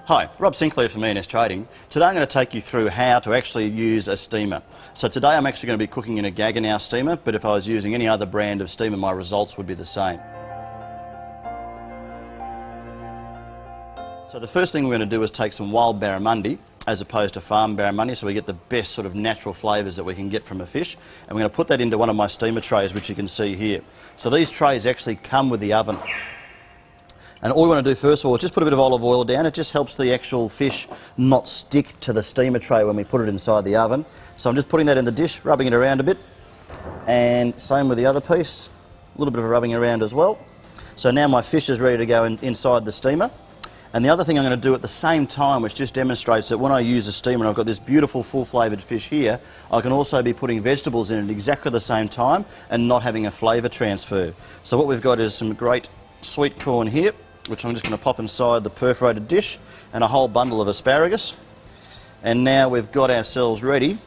Hi, Rob Sinclair from E&S Trading. Today I'm going to take you through how to actually use a steamer. So today I'm actually going to be cooking in a Gaggenau steamer, but if I was using any other brand of steamer, my results would be the same. So the first thing we're going to do is take some wild barramundi as opposed to farm barramundi, so we get the best sort of natural flavours that we can get from a fish. And we're going to put that into one of my steamer trays, which you can see here. So these trays actually come with the oven. And all we want to do first of all is just put a bit of olive oil down. It just helps the actual fish not stick to the steamer tray when we put it inside the oven. So I'm just putting that in the dish, rubbing it around a bit. And same with the other piece, a little bit of a rubbing around as well. So now my fish is ready to go inside the steamer. And the other thing I'm going to do at the same time, which just demonstrates that when I use a steamer and I've got this beautiful full flavoured fish here, I can also be putting vegetables in at exactly the same time and not having a flavour transfer. So what we've got is some great sweet corn here, which I'm just going to pop inside the perforated dish, and a whole bundle of asparagus. And now we've got ourselves ready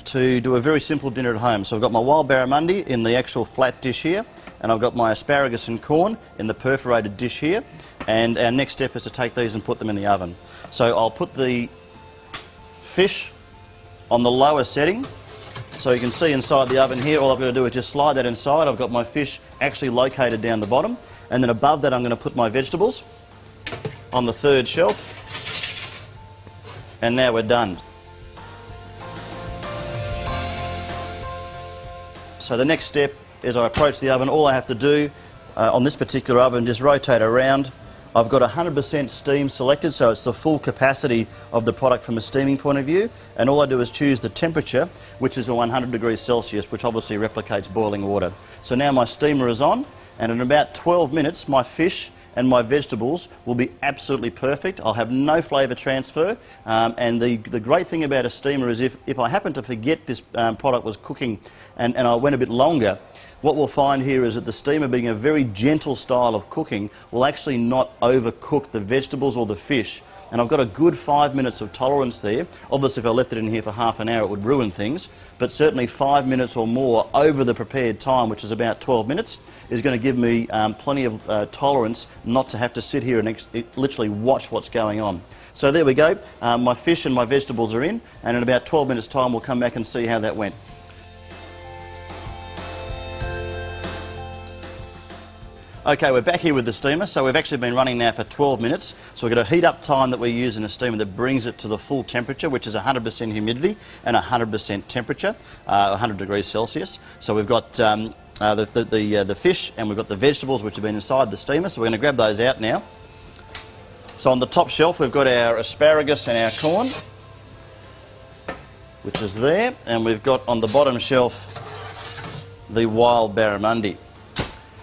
to do a very simple dinner at home. So I've got my wild barramundi in the actual flat dish here, and I've got my asparagus and corn in the perforated dish here, and our next step is to take these and put them in the oven. So I'll put the fish on the lower setting, so you can see inside the oven here, all I've got to do is just slide that inside. I've got my fish actually located down the bottom. And then above that I'm going to put my vegetables on the third shelf. And now we're done. So the next step is I approach the oven. All I have to do on this particular oven, just rotate around. I've got 100% steam selected, so it's the full capacity of the product from a steaming point of view. And all I do is choose the temperature, which is a 100 degrees Celsius, which obviously replicates boiling water. So now my steamer is on. And in about 12 minutes, my fish and my vegetables will be absolutely perfect. I'll have no flavour transfer. And the great thing about a steamer is if I happen to forget this product was cooking and I went a bit longer, what we'll find here is that the steamer, being a very gentle style of cooking, will actually not overcook the vegetables or the fish. And I've got a good 5 minutes of tolerance there. Obviously, if I left it in here for half an hour, it would ruin things. But certainly 5 minutes or more over the prepared time, which is about 12 minutes, is going to give me plenty of tolerance not to have to sit here and literally watch what's going on. So there we go. My fish and my vegetables are in, and in about 12 minutes' time, we'll come back and see how that went. Okay, we're back here with the steamer, so we've actually been running now for 12 minutes. So we've got a heat up time that we use in a steamer that brings it to the full temperature, which is 100% humidity and 100% temperature, 100 degrees Celsius. So we've got the fish and we've got the vegetables which have been inside the steamer, so we're going to grab those out now. So on the top shelf we've got our asparagus and our corn, which is there, and we've got on the bottom shelf the wild barramundi.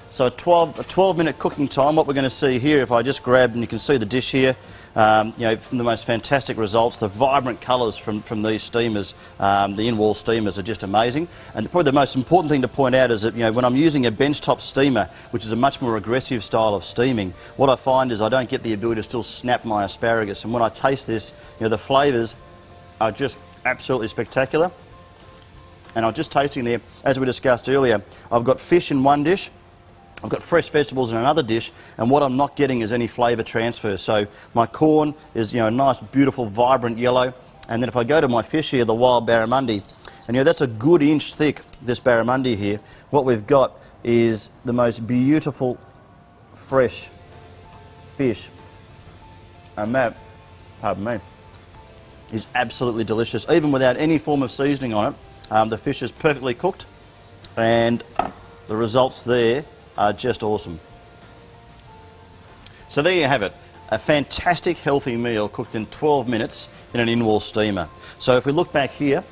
So a 12-minute cooking time. What we're going to see here, if I just grab, and you can see the dish here, you know, from the most fantastic results, the vibrant colours from these steamers, the in-wall steamers are just amazing. And probably the most important thing to point out is that, you know, when I'm using a benchtop steamer, which is a much more aggressive style of steaming, what I find is I don't get the ability to still snap my asparagus. And when I taste this, you know, the flavours are just absolutely spectacular. And I was just tasting there, as we discussed earlier, I've got fish in one dish, I've got fresh vegetables in another dish, and what I'm not getting is any flavour transfer. So my corn is, you know, a nice, beautiful, vibrant yellow. And then if I go to my fish here, the wild barramundi, and you know, that's a good inch thick, this barramundi here. What we've got is the most beautiful, fresh fish. And that, pardon me, is absolutely delicious. Even without any form of seasoning on it, the fish is perfectly cooked, and the results there are just awesome. So there you have it, a fantastic healthy meal cooked in 12 minutes in an in-wall steamer. So if we look back here,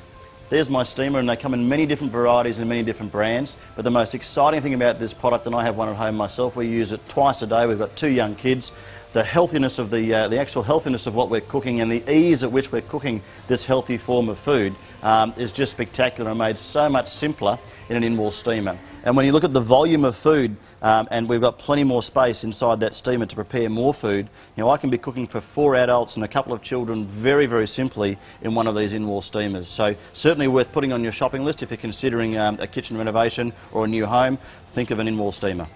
there's my steamer, and they come in many different varieties and many different brands. But the most exciting thing about this product, and I have one at home myself, we use it twice a day. We've got 2 young kids. The healthiness of the actual healthiness of what we're cooking and the ease at which we're cooking this healthy form of food is just spectacular and made so much simpler in an in-wall steamer. And when you look at the volume of food, and we've got plenty more space inside that steamer to prepare more food, you know, I can be cooking for 4 adults and a couple of children very, very simply in one of these in-wall steamers. So certainly worth putting on your shopping list if you're considering a kitchen renovation or a new home. Think of an in-wall steamer.